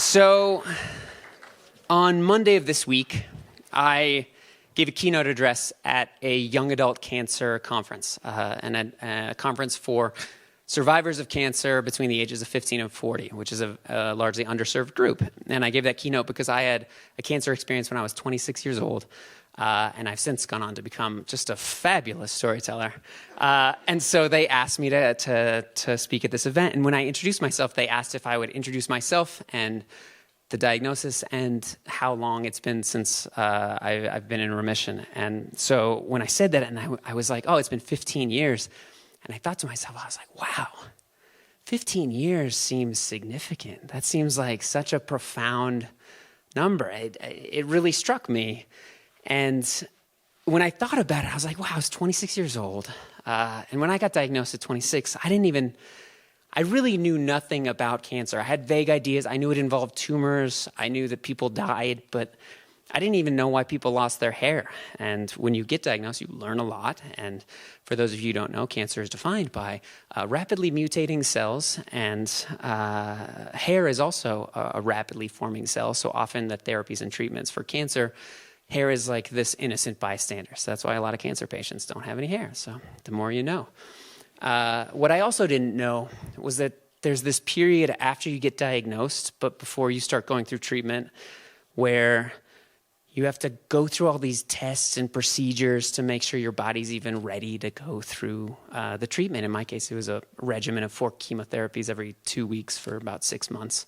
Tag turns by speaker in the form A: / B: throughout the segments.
A: So on Monday of this week, I gave a keynote address at a young adult cancer conference, and a conference for survivors of cancer between the ages of 15 and 40, which is a largely underserved group. And I gave that keynote because I had a cancer experience when I was 26 years old, and I've since gone on to become just a fabulous storyteller. And so they asked me to speak at this event. And when I introduced myself, they asked if I would introduce myself and the diagnosis and how long it's been since I've been in remission. And so when I said that, and I was like, oh, it's been 15 years. And I thought to myself, I was like, wow, 15 years seems significant. That seems like such a profound number. It really struck me. And when I thought about it, I was like, wow, I was 26 years old. And when I got diagnosed at 26, I really knew nothing about cancer. I had vague ideas. I knew it involved tumors. I knew that people died, but I didn't even know why people lost their hair. And when you get diagnosed, you learn a lot. And for those of you who don't know, cancer is defined by rapidly mutating cells, and hair is also a rapidly forming cell. So often the therapies and treatments for cancer, hair is like this innocent bystander. So that's why a lot of cancer patients don't have any hair. So the more you know. What I also didn't know was that there's this period after you get diagnosed, but before you start going through treatment, where you have to go through all these tests and procedures to make sure your body's even ready to go through the treatment. In my case, it was a regimen of 4 chemotherapies every 2 weeks for about 6 months.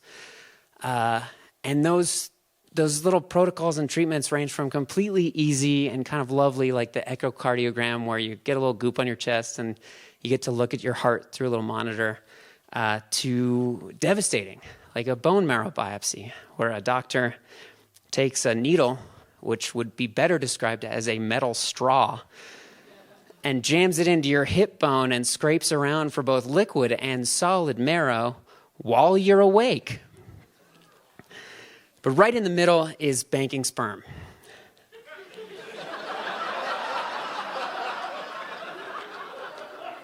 A: And those little protocols and treatments range from completely easy and kind of lovely, like the echocardiogram, where you get a little goop on your chest and you get to look at your heart through a little monitor, to devastating, like a bone marrow biopsy, where a doctor takes a needle, which would be better described as a metal straw, and jams it into your hip bone and scrapes around for both liquid and solid marrow while you're awake. But right in the middle is banking sperm.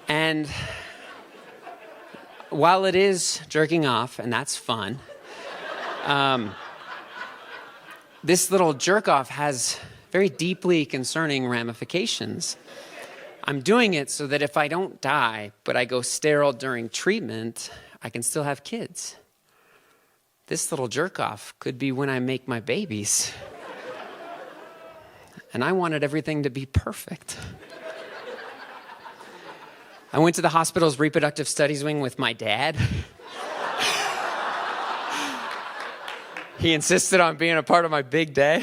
A: And while it is jerking off, and that's fun, this little jerk-off has very deeply concerning ramifications. I'm doing it so that if I don't die, but I go sterile during treatment, I can still have kids. This little jerk-off could be when I make my babies. And I wanted everything to be perfect. I went to the hospital's reproductive studies wing with my dad. He insisted on being a part of my big day.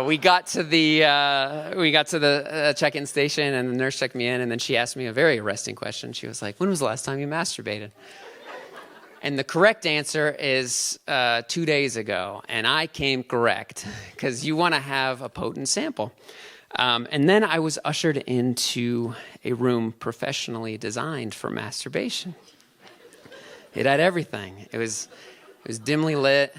A: We got to the check-in station, and the nurse checked me in, and then she asked me a very arresting question. She was like, "When was the last time you masturbated?" And the correct answer is 2 days ago, and I came correct, because you want to have a potent sample. And then I was ushered into a room professionally designed for masturbation. It had everything. It was dimly lit.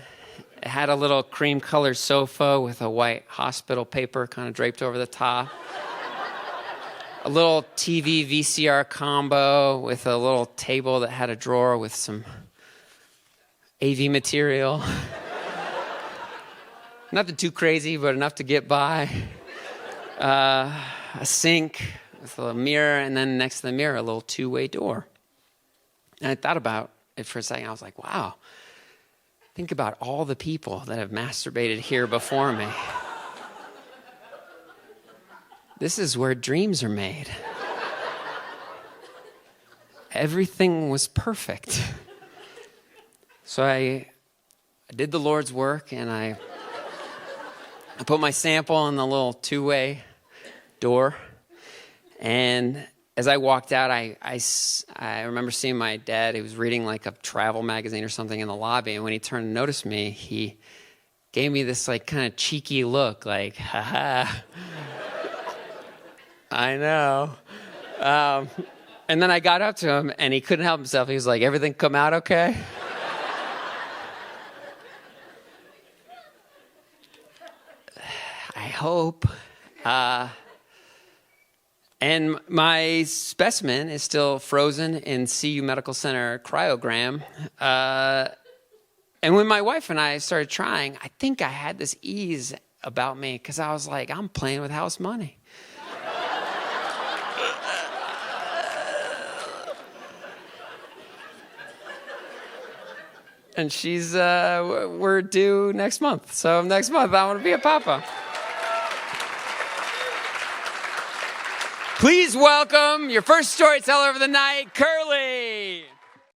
A: It had a little cream-colored sofa with a white hospital paper kind of draped over the top. A little TV VCR combo with a little table that had a drawer with some AV material. Nothing too crazy, but enough to get by. A sink with a mirror, and then next to the mirror, a little 2-way door. And I thought about it for a second. I was like, wow. Think about all the people that have masturbated here before me. This is where dreams are made. Everything was perfect. So I did the Lord's work, and I put my sample in the little 2-way door. And as I walked out, I remember seeing my dad. He was reading like a travel magazine or something in the lobby. And when he turned to notice me, he gave me this like kind of cheeky look, like, haha, I know. And then I got up to him, and he couldn't help himself. He was like, "Everything come out okay?" I hope. And my specimen is still frozen in CU Medical Center cryogram. And when my wife and I started trying, I think I had this ease about me because I was like, I'm playing with house money. And we're due next month. So next month, I want to be a papa. Please welcome your first storyteller of the night, Curly.